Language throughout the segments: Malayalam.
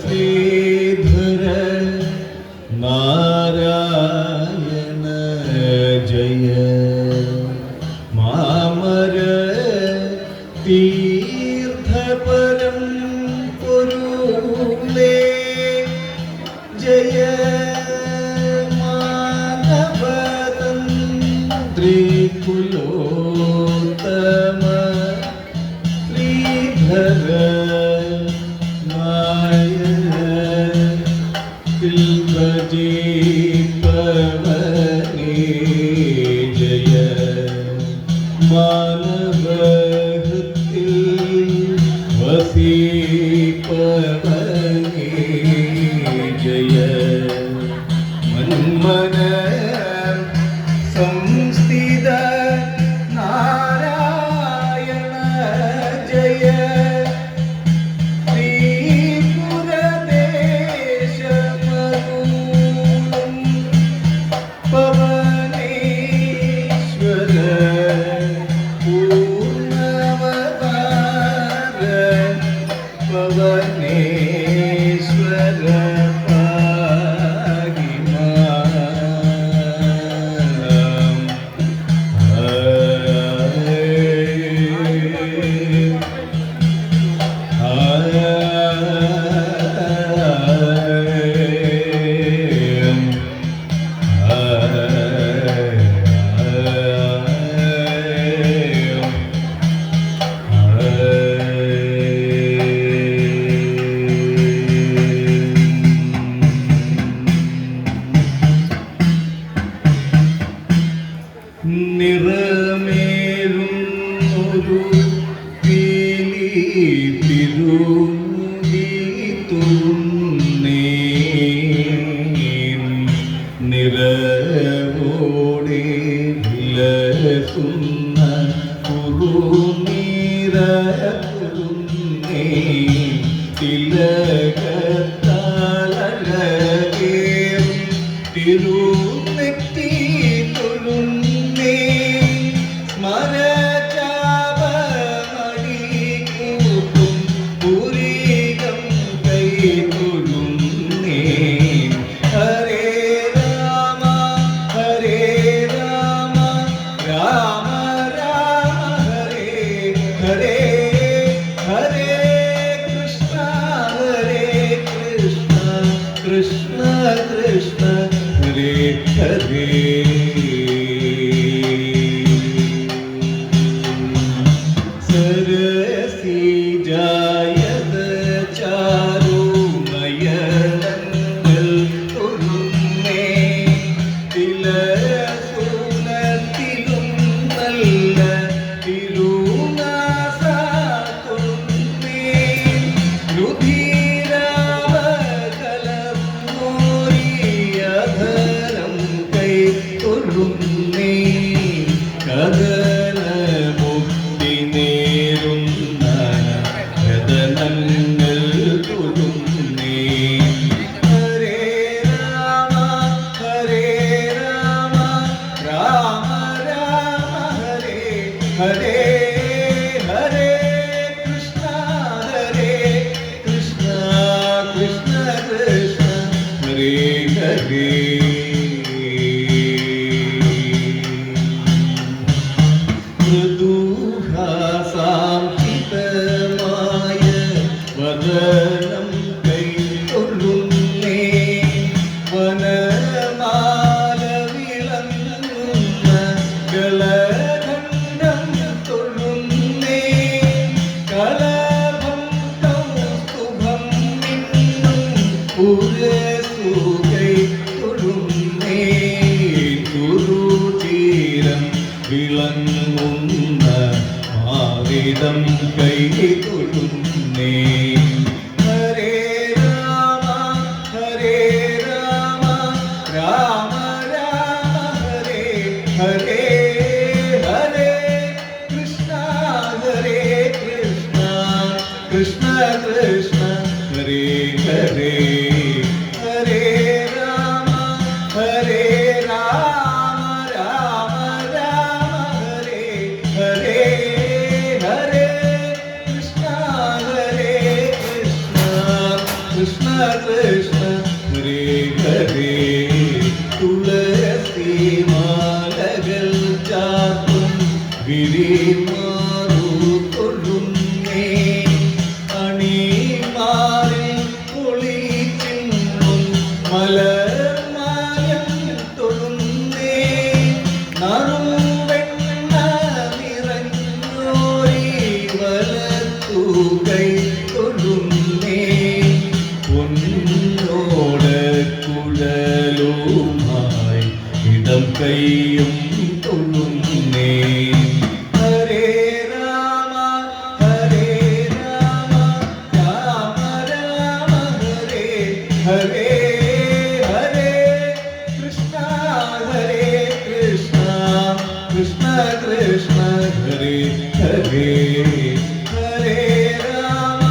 ശ്രീധര നാരായണ ജയ മാമര തീർത്ഥപരം പൊരുളേ ജയ മാനവതന്ത്രികുലോത്തമ ശ്രീധര പവനേ ജയ മാനവഹൃത്തിൽ വസീപവനേ ജയ മന്മന സംസ്ഥിത നാരായണ ജയ പവനേശ്വര നിറമേറും ഒരു തിരുന്നേ നിറവോടെ വിലസുന്ന കുറുനീരേ തിലകത്താലകേറും തിരുനെറ്റി കൃഷ്ണ കൃഷ്ണ ഹരേ ഹരേ സരസിജായത ചാരു നയനങ്ങൾ തൊഴുന്നേ തിലസുനത്തിലും നല്ല തിരുനാസ തൊഴുന്നേ രുധിരാവകലർന്നോരിയധരം കൈ തൊഴുന്നേ കഥനമുക്തി നേരുന്ന കഥനങ്ങൾ തൊഴുന്നേ ഹരേ രാമ രാമ രാമ ഹരേ ഹരേ ഹരേ കൃഷ്ണ കൃഷ്ണ കൃഷ്ണ ഹരേ ഹരേ മൃദുഹാസാംകിതമായ വദനം കൈതൊഴുന്നേ വനമാല വിളങ്ങുന്ന ഗളഖണ്ഡം തൊഴുന്നേ കളഭം കൗസ്തുഭം മിന്നും പുരസു കൈ തൊഴുന്നേ ഗുരുതീരം വിളങ്ങുന്ന മാറിടം കൈ തൊഴുന്നേ ഹരേ രാമ രാമ രാമ ഹരേ ഹരേ ഹരേ കൃഷ്ണ കൃഷ്ണ കൃഷ്ണ ഹരേ ഹരേ ഹരേ രാമ രാമ ഹരേ ഹരേ ഹരേ കൃഷ്ണ കൃഷ്ണ കൃഷ്ണ ഹരേ ഹരേ തുളസി മാലകൾ ചാർത്തും ഗിരിമാറു തൊഴുന്നേ അണിമാറിൽ കുളിച്ചിന്നും മലർമാലം തൊഴുന്നേ നറുവെണ്ണ നിറഞ്ഞോരി വലത്തുകൈ തൊഴുന്നേ പൊന്നോട് കുഴലുമായി ഇടം കൈയും തൊഴുന്നേ ഹരേ രാമ രാമ രാമ ഹരേ ഹരേ ഹരേ കൃഷ്ണ കൃഷ്ണ കൃഷ്ണ ഹരേ ഹരേ ഹരേ രാമ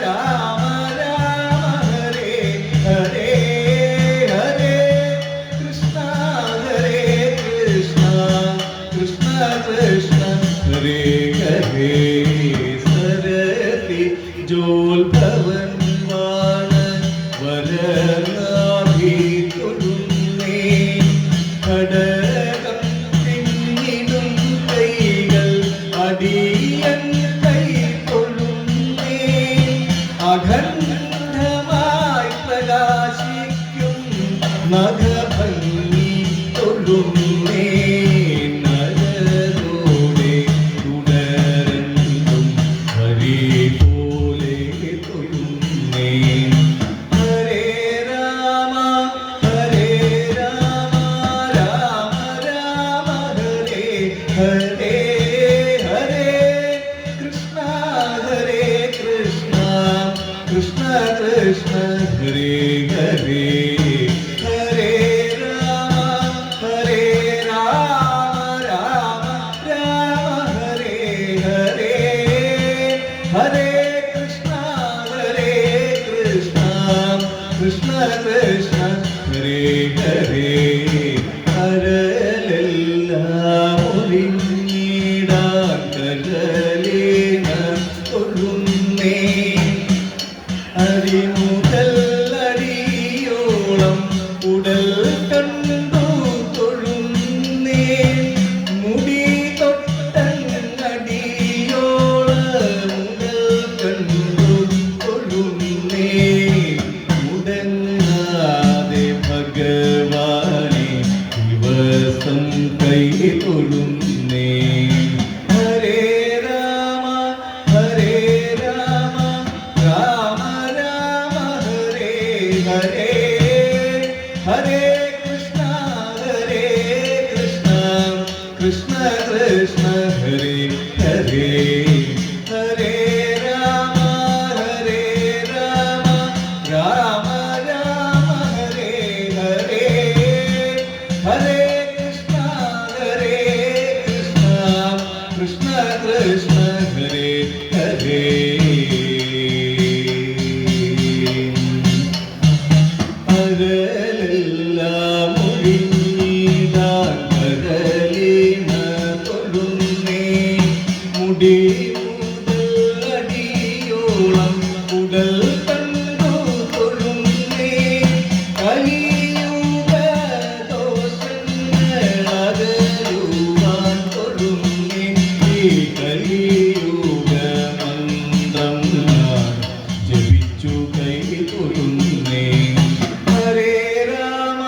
രാമ രാമ ഹരേ ഹരേ ഹരേ കൃഷ്ണ കൃഷ്ണ കൃഷ്ണ ഹരേ ഹരേ സരതി ജോൽഭവൻ വാണ വരനാഭി തൊഴുന്നേ കടകം തിങ്ങിടും കൈകൾ അടിയൻ കൈ തൊഴുന്നേ അഖണ്ഡമായി പ്രകാശിക്കും നഖഭംഗി തൊഴുന്നേ നരരോടെ തുടരണ്ടും ഹരി പോലെ തൊഴുന്നേ ഹരേ രാമ രാമ രാമ ഹരേ ഹരേ ഹരേ കൃഷ്ണ കൃഷ്ണ കൃഷ്ണ ഹരേ ഹരേ ഹരേ രാമ രാമ ഹരേ ഹരേ ഹരേ കൃഷ്ണ കൃഷ്ണ കൃഷ്ണ ഹരേ ഹരേ ഹരലെല്ലാം ഒഴിഞ്ഞിടാൻ കരലേന തൊഴുന്നേ അരിമുതൽ അടിയോളം ഉടൽ കണ്ടു തൊഴുന്നേ മുടി തൊട്ടടിയോളം മുതൽ കണ്ടു തൊഴുന്നേ മുടങ്ങാതെ ഭഗവാനെ ദിവസം കൈ തൊഴുന്നേ ഹരേ രാമ രാമ രാമ ഹരേ ഹരേ ഹരേ കൃഷ്ണ കൃഷ്ണ കൃഷ്ണ ഹരേ ഹരേ ഹരേ രാമ രാമ ഹരേ ഹരേ ഹരേ കൃഷ്ണ കൃഷ്ണ കൃഷ്ണ ഹരേ ഹരേ ഹരലെല്ലാം ഒഴിഞ്ഞിടാൻ കരലിന തൊഴുന്നേ മുടി മുതൽ അടിയോളം ഉടൽ കണ്ടു തൊഴുന്നേ കലിയുഗ ദോഷങ്ങളകലുവാൻ തൊഴുന്നേ ഈ കലിയുഗ മന്ത്രം ഞാൻ ജപിച്ചു കൈ തൊഴുന്നേ ഹരേ രാമ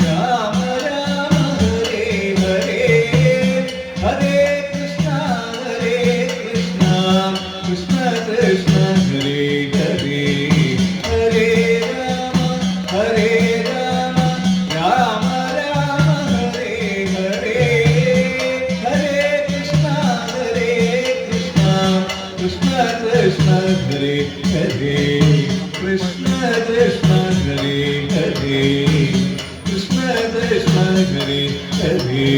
രാമ ഹരേ ഹരേ ഹരേ കൃഷ്ണ കൃഷ്ണ കൃഷ്ണ ഹരേ ഹരേ ഹരേ രാമ രാമ ഹരേ ഹരേ ഹരേ കൃഷ്ണ കൃഷ്ണ കൃഷ്ണ ഹരേ ഹരേ കൃഷ്ണ കൃഷ്ണ ഹരേ ഹരേ കൃഷ്ണ കൃഷ്ണ ഹരേ ഹരേ